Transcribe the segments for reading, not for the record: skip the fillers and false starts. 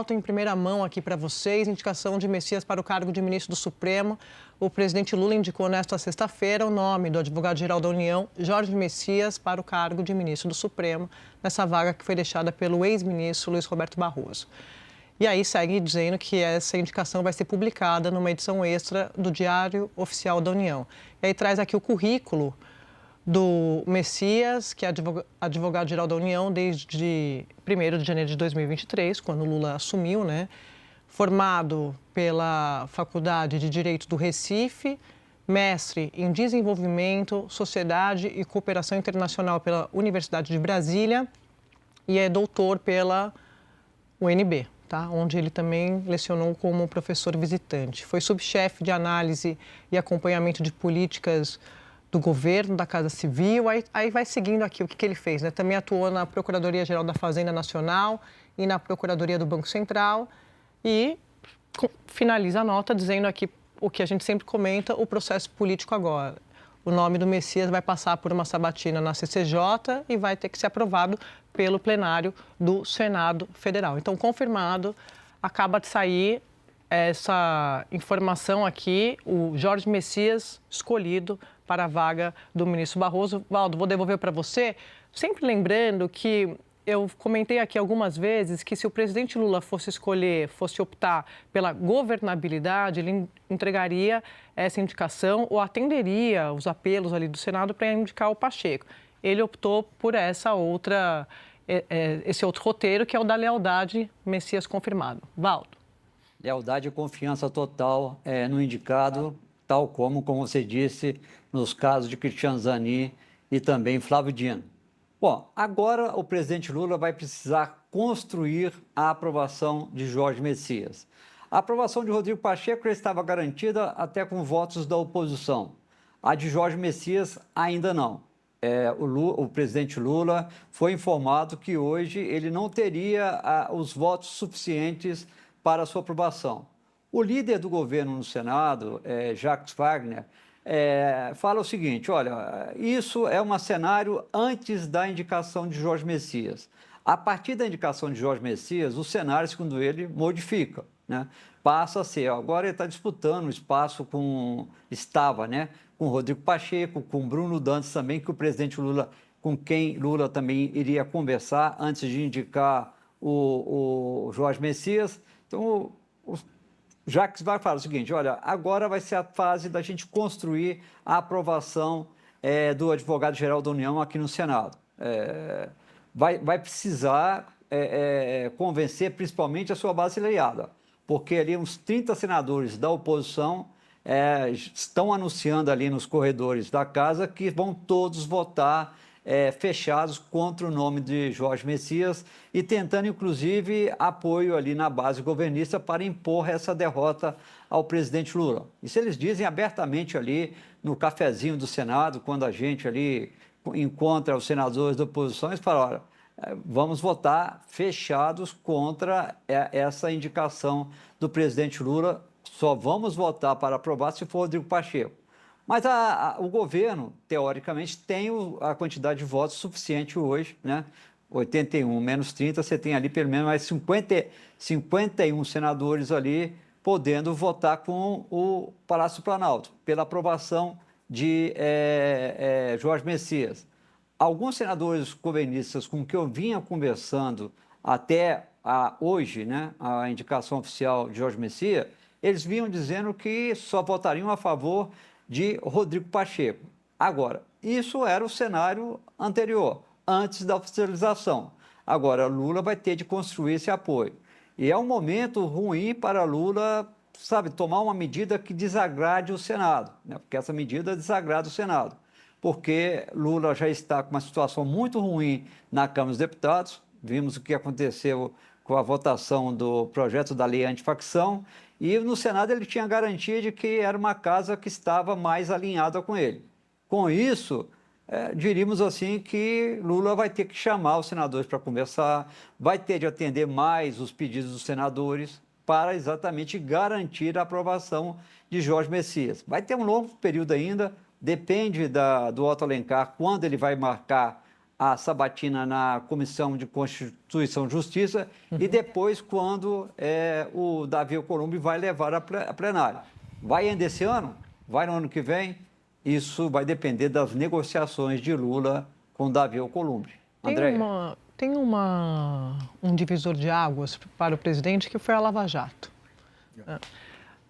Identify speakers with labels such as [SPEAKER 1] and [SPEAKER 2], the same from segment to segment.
[SPEAKER 1] Em primeira mão aqui para vocês, indicação de Messias para o cargo de ministro do Supremo. O presidente Lula indicou nesta sexta-feira o nome do advogado-geral da União, Jorge Messias, para o cargo de ministro do Supremo, nessa vaga que foi deixada pelo ex-ministro Luiz Roberto Barroso. E aí segue dizendo que essa indicação vai ser publicada numa edição extra do Diário Oficial da União. E aí traz aqui o currículo do Messias, que é advogado-geral da União desde 1º de janeiro de 2023, quando Lula assumiu, né? Formado pela Faculdade de Direito do Recife, mestre em Desenvolvimento, Sociedade e Cooperação Internacional pela Universidade de Brasília e é doutor pela UNB, tá? Onde ele também lecionou como professor visitante. Foi subchefe de análise e acompanhamento de políticas do governo, da Casa Civil, aí vai seguindo aqui o que ele fez, né? Também atuou na Procuradoria-Geral da Fazenda Nacional e na Procuradoria do Banco Central e finaliza a nota dizendo aqui o que a gente sempre comenta, o processo político agora. O nome do Messias vai passar por uma sabatina na CCJ e vai ter que ser aprovado pelo plenário do Senado Federal. Então, confirmado, acaba de sair essa informação aqui, o Jorge Messias escolhido para a vaga do ministro Barroso. Valdo, vou devolver para você, sempre lembrando que eu comentei aqui algumas vezes que se o presidente Lula fosse optar pela governabilidade, ele entregaria essa indicação ou atenderia os apelos ali do Senado para indicar o Pacheco. Ele optou por esse outro roteiro, que é o da lealdade, Messias confirmado. Valdo.
[SPEAKER 2] Lealdade e confiança total no indicado, tal como você disse, nos casos de Cristiano Zanin e também Flávio Dino. Bom, agora o presidente Lula vai precisar construir a aprovação de Jorge Messias. A aprovação de Rodrigo Pacheco já estava garantida até com votos da oposição. A de Jorge Messias ainda não. O presidente Lula foi informado que hoje ele não teria os votos suficientes para a sua aprovação. O líder do governo no Senado, Jacques Wagner, fala o seguinte: olha, isso é um cenário antes da indicação de Jorge Messias. A partir da indicação de Jorge Messias, o cenário, segundo ele, modifica, né? Passa a ser, agora ele está disputando o espaço estava, né, com Rodrigo Pacheco, com Bruno Dantas também, que o presidente Lula, com quem Lula também iria conversar antes de indicar o Jorge Messias. Então, Jacques vai falar o seguinte: olha, agora vai ser a fase da gente construir a aprovação do advogado-geral da União aqui no Senado. Vai precisar convencer principalmente a sua base aliada, porque ali uns 30 senadores da oposição estão anunciando ali nos corredores da casa que vão todos votar fechados contra o nome de Jorge Messias e tentando, inclusive, apoio ali na base governista para impor essa derrota ao presidente Lula. Isso eles dizem abertamente ali no cafezinho do Senado, quando a gente ali encontra os senadores da oposição, eles falam: olha, vamos votar fechados contra essa indicação do presidente Lula, só vamos votar para aprovar se for Rodrigo Pacheco. Mas o governo, teoricamente, tem a quantidade de votos suficiente hoje, né? 81 menos 30, você tem ali pelo menos mais 51 senadores ali podendo votar com o Palácio do Planalto, pela aprovação de Jorge Messias. Alguns senadores governistas com que eu vinha conversando até hoje, né, a indicação oficial de Jorge Messias, eles vinham dizendo que só votariam a favor de Rodrigo Pacheco. Agora, isso era o cenário anterior, antes da oficialização. Agora, Lula vai ter de construir esse apoio. E é um momento ruim para Lula, sabe, tomar uma medida que desagrade o Senado, né? Porque essa medida desagrada o Senado. Porque Lula já está com uma situação muito ruim na Câmara dos Deputados. Vimos o que aconteceu com a votação do projeto da lei antifacção. E no Senado ele tinha garantia de que era uma casa que estava mais alinhada com ele. Com isso, diríamos assim que Lula vai ter que chamar os senadores para conversar, vai ter de atender mais os pedidos dos senadores para exatamente garantir a aprovação de Jorge Messias. Vai ter um longo período ainda, depende do Otto Alencar, quando ele vai marcar a sabatina na Comissão de Constituição e Justiça e depois quando o Davi Alcolumbre vai levar a plenário. Vai ainda esse ano? Vai no ano que vem? Isso vai depender das negociações de Lula com Davi Alcolumbre. Andréia?
[SPEAKER 1] Tem um divisor de águas para o presidente que foi a Lava Jato.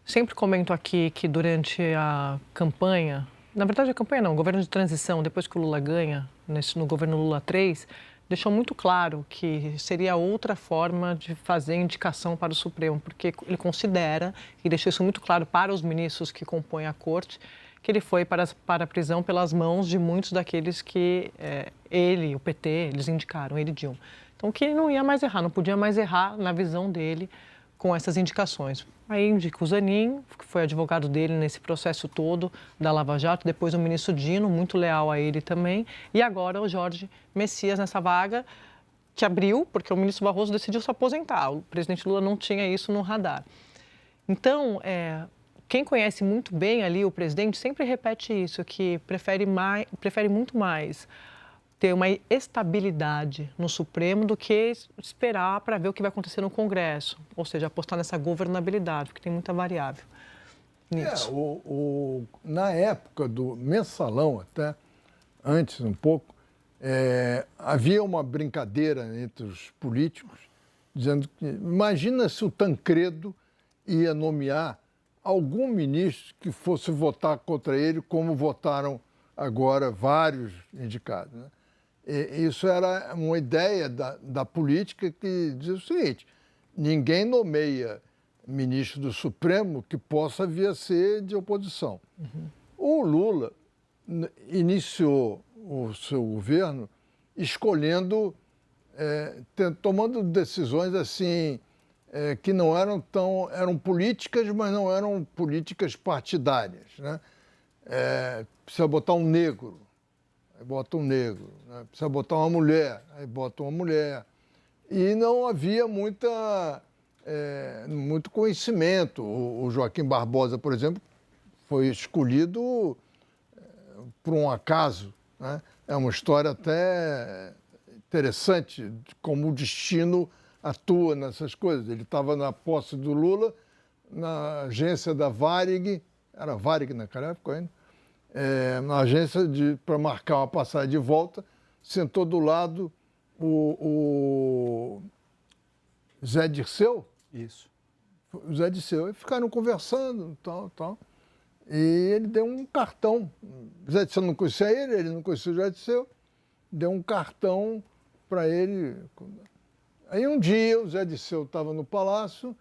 [SPEAKER 1] Sempre comento aqui que durante a campanha, na verdade a campanha não, o governo de transição, depois que o Lula ganha, no governo Lula 3, deixou muito claro que seria outra forma de fazer indicação para o Supremo, porque ele considera, e deixou isso muito claro para os ministros que compõem a corte, que ele foi para a prisão pelas mãos de muitos daqueles que ele, o PT, eles indicaram, ele e Dilma. Então, que ele não ia mais errar, não podia mais errar na visão dele com essas indicações. Aí indica o Zanin, que foi advogado dele nesse processo todo da Lava Jato, depois o ministro Dino, muito leal a ele também, e agora o Jorge Messias nessa vaga que abriu, porque o ministro Barroso decidiu se aposentar. O presidente Lula não tinha isso no radar. Então, quem conhece muito bem ali o presidente sempre repete isso, que prefere muito mais ter uma estabilidade no Supremo do que esperar para ver o que vai acontecer no Congresso, ou seja, apostar nessa governabilidade, porque tem muita variável nisso.
[SPEAKER 3] Na época do Mensalão, até antes um pouco, havia uma brincadeira entre os políticos, dizendo que imagina se o Tancredo ia nomear algum ministro que fosse votar contra ele, como votaram agora vários indicados, né? Isso era uma ideia da política que diz o seguinte: ninguém nomeia ministro do Supremo que possa vir a ser de oposição. O Lula iniciou o seu governo escolhendo, tomando decisões assim, que não eram eram políticas, mas não eram políticas partidárias, né? Precisa botar um negro, aí bota um negro, né? Precisa botar uma mulher, aí bota uma mulher. E não havia muito conhecimento. O Joaquim Barbosa, por exemplo, foi escolhido por um acaso, né? É uma história até interessante de como o destino atua nessas coisas. Ele estava na posse do Lula, na agência da Varig, era Varig naquela época ainda, na agência para marcar uma passagem de volta, sentou do lado o Zé Dirceu.
[SPEAKER 4] Isso.
[SPEAKER 3] O Zé Dirceu. E ficaram conversando, tal. E ele deu um cartão. O Zé Dirceu não conhecia ele não conhecia o Zé Dirceu. Deu um cartão para ele. Aí um dia o Zé Dirceu estava no Palácio,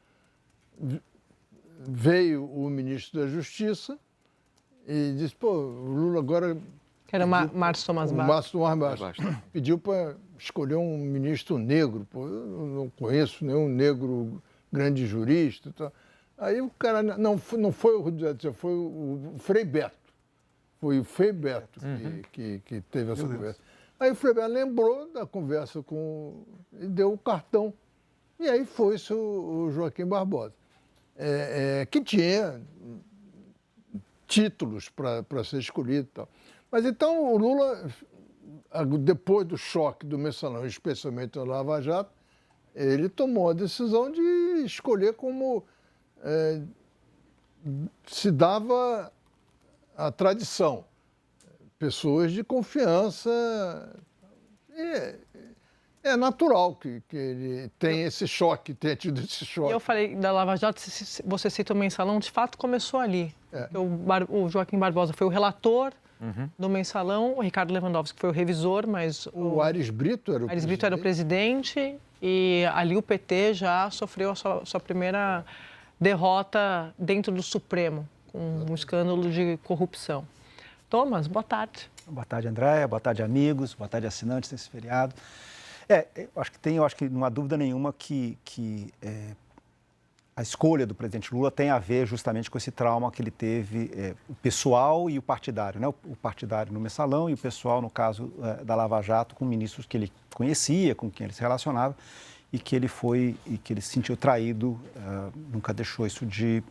[SPEAKER 3] veio o ministro da Justiça e disse, pô, o Lula agora...
[SPEAKER 1] Que era Márcio Tomás Bastos.
[SPEAKER 3] Márcio Tomás Bastos. Pediu para escolher um ministro negro. Pô, eu não conheço nenhum negro grande jurista e tal. Aí o cara... Não foi o Zé Dirceu, foi o Frei Beto. Foi o Frei Beto que teve essa conversa. Aí o Frei Beto lembrou da conversa e deu o cartão. E aí foi-se o Joaquim Barbosa, que tinha títulos para ser escolhido e tal. Mas então o Lula, depois do choque do Mensalão, especialmente no Lava Jato, ele tomou a decisão de escolher como se dava a tradição. Pessoas de confiança. É natural que ele tenha esse choque, tenha tido esse choque.
[SPEAKER 1] Eu falei da Lava Jato, você cita o Mensalão, de fato começou ali. O Joaquim Barbosa foi o relator do Mensalão, o Ricardo Lewandowski foi o revisor, mas
[SPEAKER 3] o Aires Brito era
[SPEAKER 1] o presidente e ali o PT já sofreu a sua primeira derrota dentro do Supremo, com um escândalo de corrupção. Thomas, boa tarde.
[SPEAKER 4] Boa tarde, Andréia. Boa tarde, amigos. Boa tarde, assinantes desse feriado. Eu acho que não há dúvida nenhuma que a escolha do presidente Lula tem a ver justamente com esse trauma que ele teve, o pessoal e o partidário, né? O partidário no Mensalão e o pessoal, no caso da Lava Jato, com ministros que ele conhecia, com quem ele se relacionava e que ele se sentiu traído, nunca deixou isso de...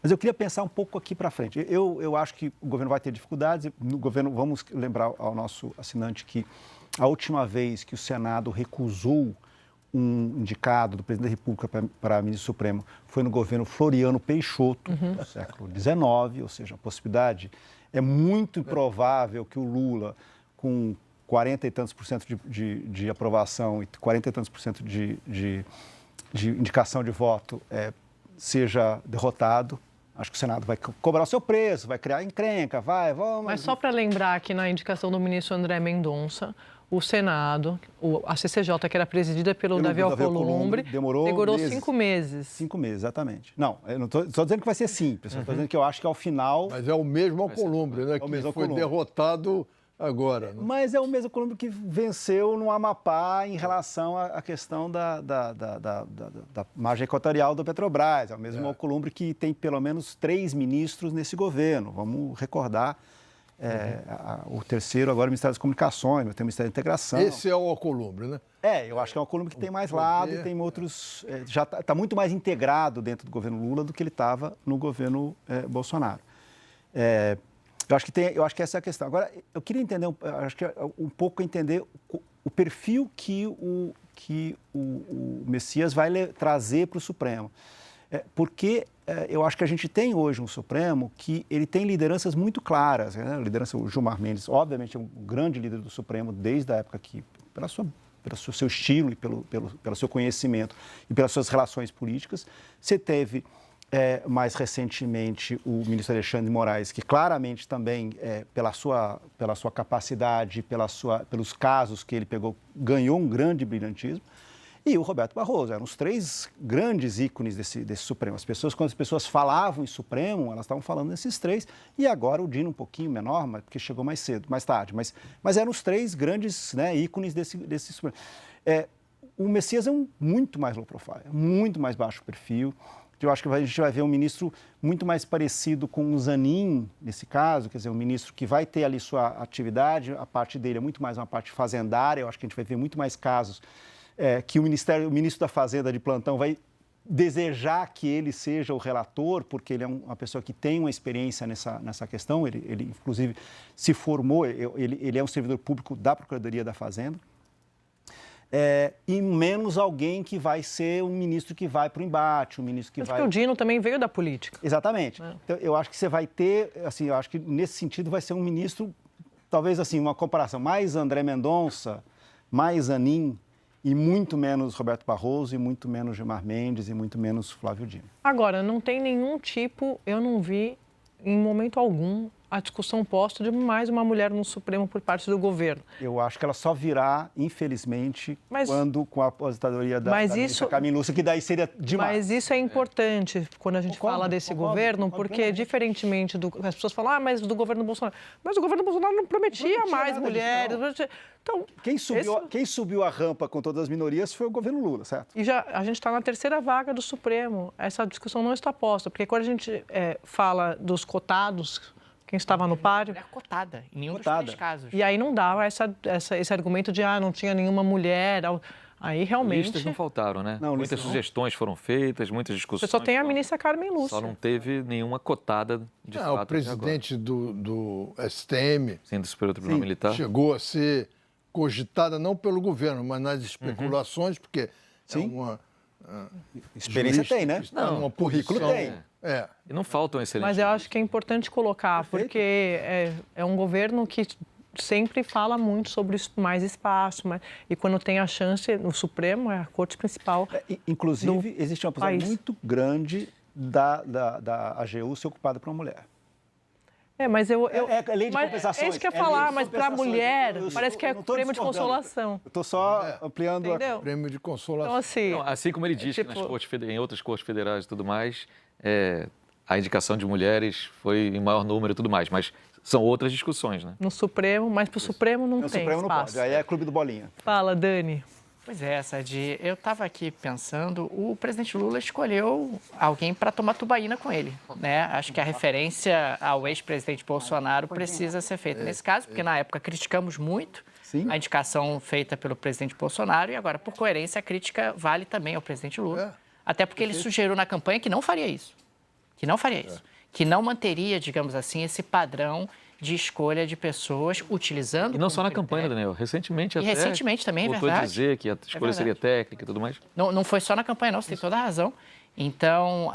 [SPEAKER 4] Mas eu queria pensar um pouco aqui para frente. Eu acho que o governo vai ter dificuldades. No governo, vamos lembrar ao nosso assinante que a última vez que o Senado recusou um indicado do presidente da República para ministro supremo foi no governo Floriano Peixoto, do século XIX, ou seja, a possibilidade é muito improvável que o Lula, com 40 e tantos por cento de aprovação e 40 e tantos por cento de indicação de voto, seja derrotado. Acho que o Senado vai cobrar o seu preço, vai criar encrenca, vamos...
[SPEAKER 1] Mas só para lembrar que na indicação do ministro André Mendonça, o Senado, a CCJ, que era presidida pelo Davi Alcolumbre, demorou 5 meses.
[SPEAKER 4] 5 meses, exatamente. Não, eu não estou dizendo que vai ser simples, estou dizendo que eu acho que ao final...
[SPEAKER 3] Mas é o mesmo Alcolumbre, né? Que foi derrotado agora. Né?
[SPEAKER 4] Mas é o mesmo Alcolumbre que venceu no Amapá em relação à questão da margem equatorial da Petrobras. É o mesmo Alcolumbre que tem pelo menos 3 ministros nesse governo. Vamos recordar... o terceiro agora é o Ministério das Comunicações, tem o Ministério da Integração.
[SPEAKER 3] Esse é o Alcolumbre, né?
[SPEAKER 4] Eu acho que é um Alcolumbre que tem mais lado e tem outros... já está muito mais integrado dentro do governo Lula do que ele estava no governo Bolsonaro. Eu acho que essa é a questão. Agora, eu queria entender, um pouco entender o perfil que o Messias vai trazer para o Supremo. Porque eu acho que a gente tem hoje um Supremo que ele tem lideranças muito claras. Né? A liderança, o Gilmar Mendes, obviamente, é um grande líder do Supremo desde a época que, pelo seu estilo e pelo seu conhecimento e pelas suas relações políticas. Você teve, mais recentemente, o ministro Alexandre de Moraes, que claramente também, pela sua capacidade, pelos casos que ele pegou, ganhou um grande brilhantismo. E o Roberto Barroso, eram os 3 grandes ícones desse Supremo. Quando as pessoas falavam em Supremo, elas estavam falando desses 3, e agora o Dino um pouquinho menor, porque chegou mais tarde. Mas eram os 3 grandes, né, ícones desse Supremo. O Messias é muito mais low profile, muito mais baixo perfil. Eu acho que a gente vai ver um ministro muito mais parecido com o Zanin, nesse caso, quer dizer, um ministro que vai ter ali sua atividade, a parte dele é muito mais uma parte fazendária. Eu acho que a gente vai ver muito mais casos que o ministro da Fazenda de plantão vai desejar que ele seja o relator, porque ele é uma pessoa que tem uma experiência nessa questão, ele inclusive se formou, ele é um servidor público da Procuradoria da Fazenda, e menos alguém que vai ser um ministro que vai para o embate, um ministro que vai...
[SPEAKER 1] Porque o Dino também veio da política.
[SPEAKER 4] Exatamente. Então, eu acho que você vai ter, assim, eu acho que nesse sentido vai ser um ministro, talvez assim, uma comparação, mais André Mendonça, mais Zanin, e muito menos Roberto Barroso, e muito menos Gilmar Mendes, e muito menos Flávio Dino.
[SPEAKER 1] Agora, não tem nenhum tipo, eu não vi em momento algum a discussão posta de mais uma mulher no Supremo por parte do governo.
[SPEAKER 4] Eu acho que ela só virá, infelizmente, quando com a aposentadoria da ministra Carmen Lúcia, que daí seria demais.
[SPEAKER 1] Mas isso é importante quando a gente fala desse governo, porque diferentemente do... As pessoas falam, mas do governo Bolsonaro. Mas o governo Bolsonaro não prometia mais mulheres. Então,
[SPEAKER 4] quem subiu a rampa com todas as minorias foi o governo Lula, certo?
[SPEAKER 1] E a gente está na 3ª vaga do Supremo. Essa discussão não está posta, porque quando a gente fala dos cotados... Quem estava no páreo...
[SPEAKER 5] Mulher cotada, em nenhum dos 3 casos.
[SPEAKER 1] E aí não dava esse argumento de, não tinha nenhuma mulher. Aí realmente...
[SPEAKER 6] Listas não faltaram, né?
[SPEAKER 4] Não,
[SPEAKER 6] muitas sugestões foram feitas, muitas discussões...
[SPEAKER 1] Só tem a ministra Carmen Lúcia.
[SPEAKER 6] Só não teve nenhuma cotada de fato.
[SPEAKER 3] O presidente do STM...
[SPEAKER 6] Sim, do Superior Tribunal Militar.
[SPEAKER 3] Chegou a ser cogitada não pelo governo, mas nas especulações, porque é uma...
[SPEAKER 4] Experiência tem, né?
[SPEAKER 3] Não, currículo tem.
[SPEAKER 6] E não faltam excelentes.
[SPEAKER 1] Mas eu acho que é importante colocar, porque é um governo que sempre fala muito sobre mais espaço, e quando tem a chance, no Supremo, é a corte principal.
[SPEAKER 4] Inclusive, existe uma posição muito grande da AGU ser ocupada por uma mulher.
[SPEAKER 1] Mas
[SPEAKER 4] é lei de compensações.
[SPEAKER 1] É isso que eu ia falar, mas para a mulher, parece que é prêmio de consolação.
[SPEAKER 4] Eu estou só ampliando
[SPEAKER 3] o prêmio de consolação.
[SPEAKER 1] Então,
[SPEAKER 6] assim como ele diz que em outras cortes federais e tudo mais, a indicação de mulheres foi em maior número e tudo mais, mas são outras discussões, né?
[SPEAKER 1] No Supremo, mas para o Supremo não tem
[SPEAKER 4] Supremo
[SPEAKER 1] espaço.
[SPEAKER 4] Não pode, aí é clube do bolinha.
[SPEAKER 1] Fala, Dani.
[SPEAKER 5] Pois é, Sadi, eu estava aqui pensando, o presidente Lula escolheu alguém para tomar tubaína com ele, né? Acho que a referência ao ex-presidente Bolsonaro precisa ser feita nesse caso, porque na época criticamos muito,
[SPEAKER 4] Sim.
[SPEAKER 5] a indicação feita pelo presidente Bolsonaro e agora, por coerência, a crítica vale também ao presidente Lula. Até porque ele sugeriu na campanha que não faria isso. Que não faria isso. Que não manteria, digamos assim, esse padrão de escolha de pessoas utilizando...
[SPEAKER 6] E não só na campanha, Daniel. Recentemente até...
[SPEAKER 5] E recentemente também, é
[SPEAKER 6] voltou a
[SPEAKER 5] verdade.
[SPEAKER 6] dizer que a escolha seria técnica e tudo mais.
[SPEAKER 5] Não foi só na campanha, não. Você tem toda a razão. Então,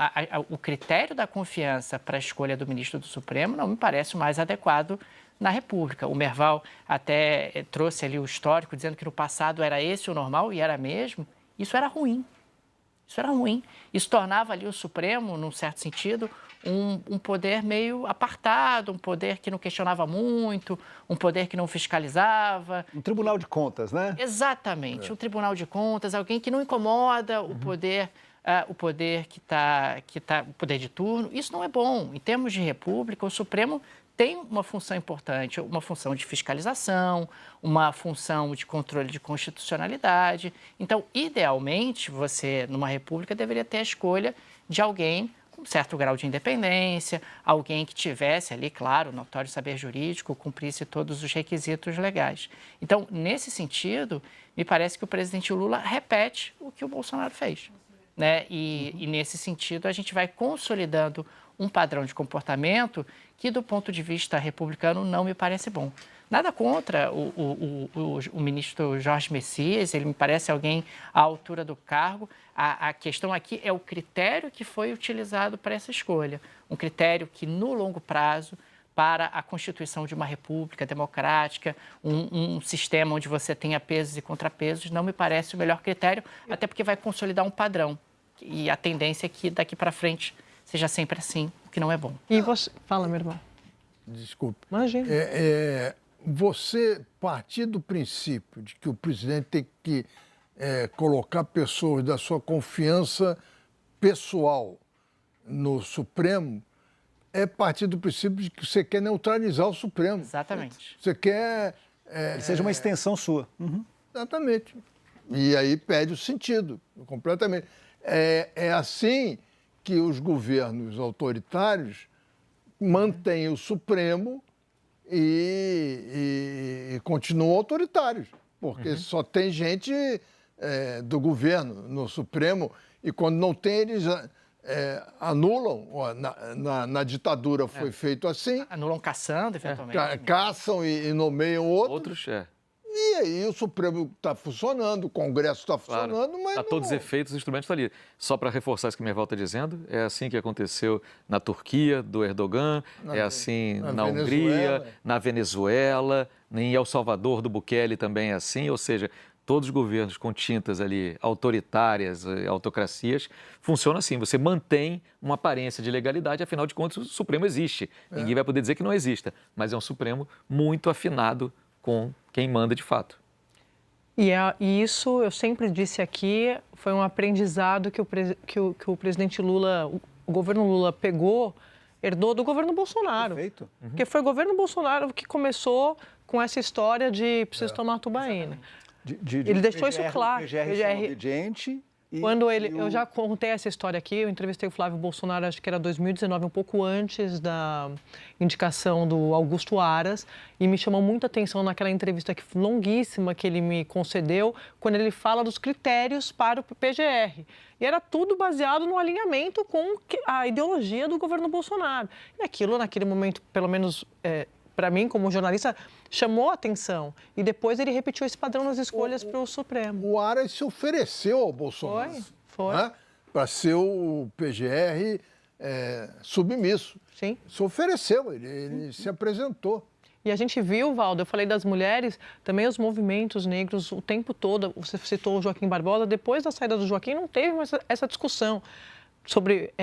[SPEAKER 5] o critério da confiança para a escolha do ministro do Supremo não me parece o mais adequado na República. O Merval até trouxe ali o histórico, dizendo que no passado era esse o normal, e era mesmo. Isso era ruim. Isso era ruim. Isso tornava ali o Supremo, num certo sentido, um poder meio apartado, um poder que não questionava muito, um poder que não fiscalizava.
[SPEAKER 4] Um tribunal de contas, né?
[SPEAKER 5] Exatamente. Um tribunal de contas, alguém que não incomoda o poder o poder de turno. Isso não é bom. Em termos de república, o Supremo tem uma função importante, uma função de fiscalização, uma função de controle de constitucionalidade. Então, idealmente, você, numa república, deveria ter a escolha de alguém com certo grau de independência, alguém que tivesse ali, claro, notório saber jurídico, cumprisse todos os requisitos legais. Então, nesse sentido, me parece que o presidente Lula repete o que o Bolsonaro fez, né? E nesse sentido, a gente vai consolidando um padrão de comportamento que, do ponto de vista republicano, não me parece bom. Nada contra o ministro Jorge Messias, ele me parece alguém à altura do cargo. A questão aqui é o critério que foi utilizado para essa escolha. Um critério que, no longo prazo, para a constituição de uma república democrática, um sistema onde você tenha pesos e contrapesos, não me parece o melhor critério, até porque vai consolidar um padrão. E a tendência é que, daqui para frente, seja sempre assim, o que não é bom.
[SPEAKER 1] E você... Fala, meu irmão.
[SPEAKER 3] Desculpe.
[SPEAKER 1] Imagina.
[SPEAKER 3] Você partir do princípio de que o presidente tem que colocar pessoas da sua confiança pessoal no Supremo é partir do princípio de que você quer neutralizar o Supremo.
[SPEAKER 5] Exatamente.
[SPEAKER 3] Você quer...
[SPEAKER 4] Que seja uma extensão sua.
[SPEAKER 3] Exatamente. E aí perde o sentido, completamente. É assim que os governos autoritários mantêm o Supremo e continuam autoritários, porque só tem gente do governo no Supremo e quando não tem, eles anulam. Na ditadura foi feito assim.
[SPEAKER 5] Anulam caçando, eventualmente.
[SPEAKER 3] Caçam e nomeiam outros.
[SPEAKER 6] Outros,
[SPEAKER 3] E aí o Supremo está funcionando, o Congresso está funcionando, mas
[SPEAKER 6] a todos os efeitos, o instrumento está ali. Só para reforçar isso que o Merval está dizendo, é assim que aconteceu na Turquia, do Erdogan, é assim na Hungria, na Venezuela, em El Salvador, do Bukele também é assim, ou seja, todos os governos com tintas ali autoritárias, autocracias, funcionam assim, você mantém uma aparência de legalidade, afinal de contas o Supremo existe. Ninguém vai poder dizer que não exista, mas é um Supremo muito afinado com quem manda de fato.
[SPEAKER 1] E isso, eu sempre disse aqui, foi um aprendizado que o presidente Lula, o governo Lula herdou do governo Bolsonaro.
[SPEAKER 4] Perfeito.
[SPEAKER 1] Porque foi o governo Bolsonaro que começou com essa história de preciso tomar tubaína. Ele deixou isso claro.
[SPEAKER 4] PGR obediente.
[SPEAKER 1] Eu já contei essa história aqui, eu entrevistei o Flávio Bolsonaro, acho que era 2019, um pouco antes da indicação do Augusto Aras, e me chamou muita atenção naquela entrevista longuíssima que ele me concedeu, quando ele fala dos critérios para o PGR. E era tudo baseado no alinhamento com a ideologia do governo Bolsonaro. E aquilo, naquele momento, pelo menos para mim, como jornalista, chamou a atenção. E depois ele repetiu esse padrão nas escolhas para o Supremo.
[SPEAKER 3] O Aras se ofereceu ao Bolsonaro.
[SPEAKER 1] Foi.
[SPEAKER 3] Né? Para ser o PGR submisso.
[SPEAKER 1] Sim.
[SPEAKER 3] Se ofereceu, ele se apresentou.
[SPEAKER 1] E a gente viu, Valdo, eu falei das mulheres, também os movimentos negros o tempo todo. Você citou o Joaquim Barbosa, depois da saída do Joaquim não teve mais essa discussão sobre...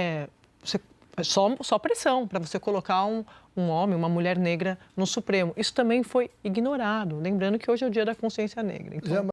[SPEAKER 1] Só pressão para você colocar um homem, uma mulher negra no Supremo. Isso também foi ignorado. Lembrando que hoje é o Dia da Consciência Negra. Então...